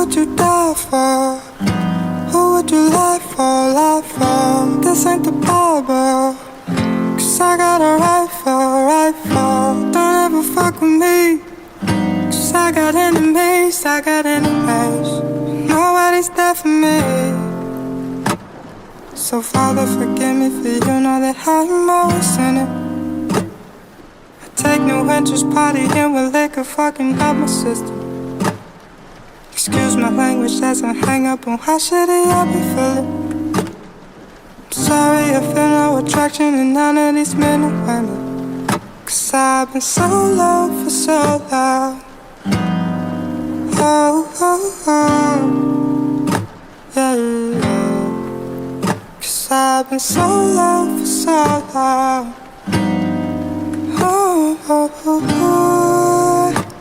would you die for? Who would you lie for, lie for? This ain't the Bible, 'cause I got a rifle, rifle. Don't ever fuck with me, 'cause I got enemies, I got enemies. Nobody's there for me. So Father, forgive me, for you know that I'm always sinning. I take no interest partying with liquor, fucking up my system. Excuse my language as I hang up on how shitty I be feeling. I'm sorry I feel no attraction in none of these men and women, 'cause I've been so low for so long. Oh, oh, oh, yeah, yeah. 'Cause I've been so low for so long. Oh, oh, oh, oh.